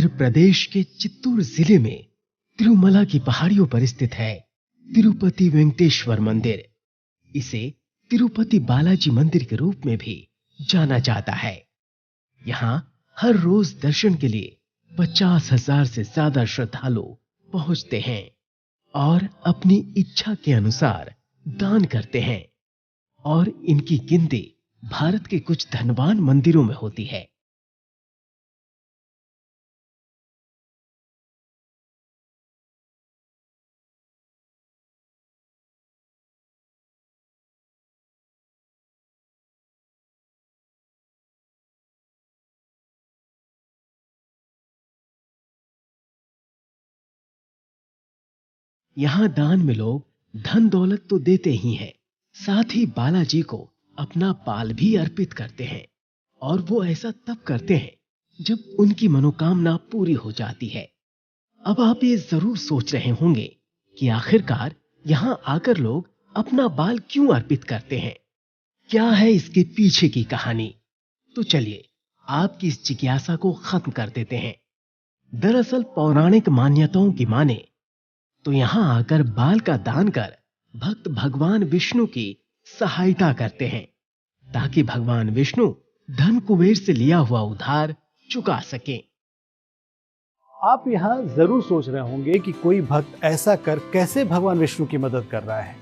आंध्र प्रदेश के चित्तूर जिले में तिरुमला की पहाड़ियों पर स्थित है तिरुपति वेंकटेश्वर मंदिर। इसे तिरुपति बालाजी मंदिर के रूप में भी जाना जाता है। यहाँ हर रोज दर्शन के लिए 50,000 से ज्यादा श्रद्धालु पहुंचते हैं और अपनी इच्छा के अनुसार दान करते हैं और इनकी गिनती भारत के कुछ धनवान मंदिरों में होती है। यहाँ दान में लोग धन दौलत तो देते ही हैं, साथ ही बालाजी को अपना बाल भी अर्पित करते हैं और वो ऐसा तब करते हैं जब उनकी मनोकामना पूरी हो जाती है। अब आप ये जरूर सोच रहे होंगे कि आखिरकार यहाँ आकर लोग अपना बाल क्यों अर्पित करते हैं, क्या है इसके पीछे की कहानी। तो चलिए आपकी इस जिज्ञासा को खत्म कर देते हैं। दरअसल पौराणिक मान्यताओं की माने तो यहां आकर बाल का दान कर भक्त भगवान विष्णु की सहायता करते हैं ताकि भगवान विष्णु धन कुबेर से लिया हुआ उधार चुका सकें। आप यहाँ जरूर सोच रहे होंगे कि कोई भक्त ऐसा कर कैसे भगवान विष्णु की मदद कर रहा है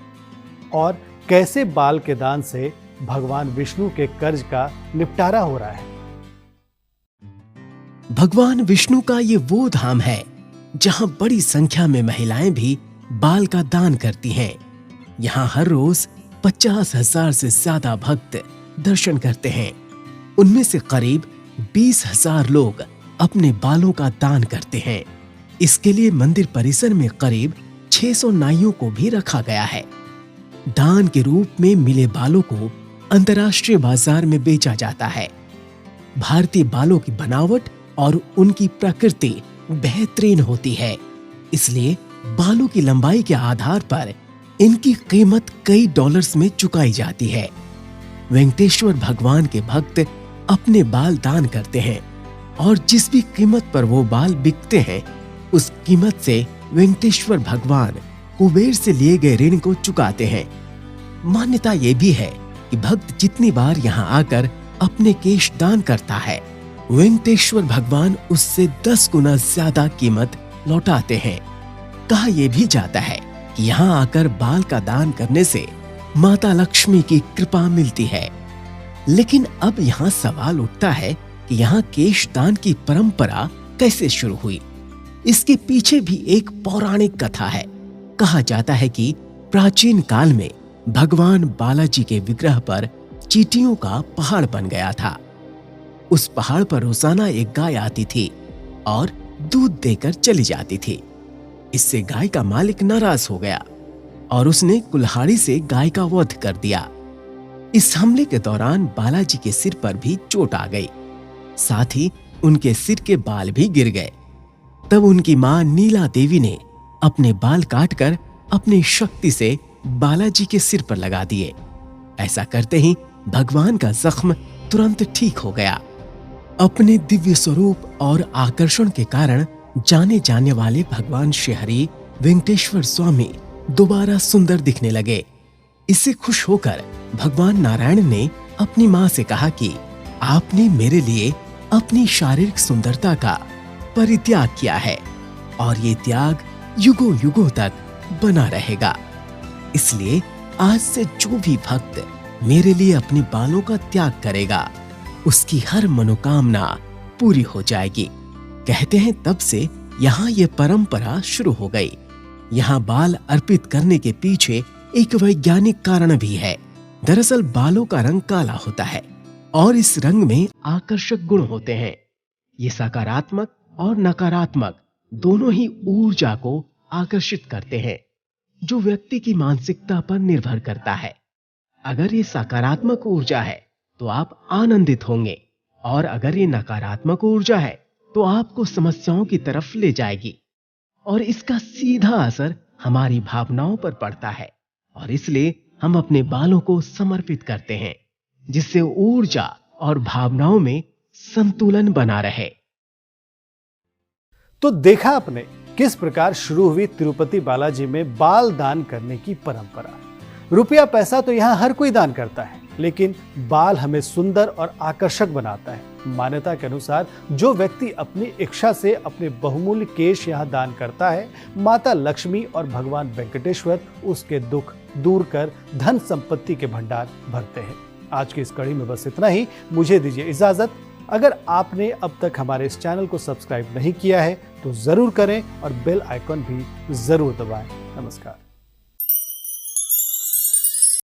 और कैसे बाल के दान से भगवान विष्णु के कर्ज का निपटारा हो रहा है। भगवान विष्णु का ये वो धाम है जहां बड़ी संख्या में महिलाएं भी बाल का दान करती हैं। यहाँ हर रोज 50,000 से ज्यादा भक्त दर्शन करते हैं। उनमें से करीब 20,000 लोग अपने बालों का दान करते हैं। इसके लिए मंदिर परिसर में करीब 600 नाइयों को भी रखा गया है। दान के रूप में मिले बालों को अंतर्राष्ट्रीय बाजार में बेचा जाता है। भारतीय बालों की बनावट और उनकी प्रकृति बेहतरीन होती है, इसलिए बालों की लंबाई के आधार पर इनकी कीमत कई डॉलर्स में चुकाई जाती है। वेंकटेश्वर भगवान के भक्त अपने बाल दान करते हैं और जिस भी कीमत पर वो बाल बिकते हैं उस कीमत से वेंकटेश्वर भगवान कुबेर से लिए गए ऋण को चुकाते हैं। मान्यता ये भी है कि भक्त जितनी बार यहाँ आकर अपने केश दान करता है वेंकटेश्वर भगवान उससे 10 गुना ज्यादा कीमत लौटाते हैं। कहा यह भी जाता है कि यहाँ आकर बाल का दान करने से माता लक्ष्मी की कृपा मिलती है। लेकिन अब यहाँ सवाल उठता है कि यहाँ केश दान की परंपरा कैसे शुरू हुई। इसके पीछे भी एक पौराणिक कथा है। कहा जाता है कि प्राचीन काल में भगवान बालाजी के विग्रह पर चींटियों का पहाड़ बन गया था। उस पहाड़ पर रोजाना एक गाय आती थी और दूध देकर चली जाती थी। इससे गाय का मालिक नाराज हो गया और उसने कुल्हाड़ी से गाय का वध कर दिया। इस हमले के दौरान बालाजी के सिर पर भी चोट आ गई, साथ ही उनके सिर के बाल भी गिर गए। तब उनकी मां नीला देवी ने अपने बाल काटकर अपनी शक्ति से बालाजी के सिर पर लगा दिए। ऐसा करते ही भगवान का जख्म तुरंत ठीक हो गया। अपने दिव्य स्वरूप और आकर्षण के कारण जाने जाने वाले भगवान श्रीहरि वेंकटेश्वर स्वामी दोबारा सुंदर दिखने लगे। इससे खुश होकर भगवान नारायण ने अपनी मां से कहा कि आपने मेरे लिए अपनी शारीरिक सुंदरता का परित्याग किया है और ये त्याग युगों युगों तक बना रहेगा। इसलिए आज से जो भी भक्त मेरे लिए अपने बालों का त्याग करेगा उसकी हर मनोकामना पूरी हो जाएगी। कहते हैं तब से यहाँ ये परंपरा शुरू हो गई। यहाँ बाल अर्पित करने के पीछे एक वैज्ञानिक कारण भी है। दरअसल बालों का रंग काला होता है और इस रंग में आकर्षक गुण होते हैं। ये सकारात्मक और नकारात्मक दोनों ही ऊर्जा को आकर्षित करते हैं, जो व्यक्ति की मानसिकता पर निर्भर करता है। अगर ये सकारात्मक ऊर्जा है तो आप आनंदित होंगे और अगर ये नकारात्मक ऊर्जा है तो आपको समस्याओं की तरफ ले जाएगी और इसका सीधा असर हमारी भावनाओं पर पड़ता है और इसलिए हम अपने बालों को समर्पित करते हैं जिससे ऊर्जा और भावनाओं में संतुलन बना रहे। तो देखा आपने किस प्रकार शुरू हुई तिरुपति बालाजी में बाल दान करने की परंपरा। रुपया पैसा तो यहाँ हर कोई दान करता है, लेकिन बाल हमें सुंदर और आकर्षक बनाता है। मान्यता के अनुसार जो व्यक्ति अपनी इच्छा से अपने बहुमूल्य केश यहाँ दान करता है, माता लक्ष्मी और भगवान वेंकटेश्वर उसके दुख दूर कर धन संपत्ति के भंडार भरते हैं। आज की इस कड़ी में बस इतना ही। मुझे दीजिए इजाजत। अगर आपने अब तक हमारे इस चैनल को सब्सक्राइब नहीं किया है तो जरूर करें और बेल आइकॉन भी जरूर दबाएं। नमस्कार।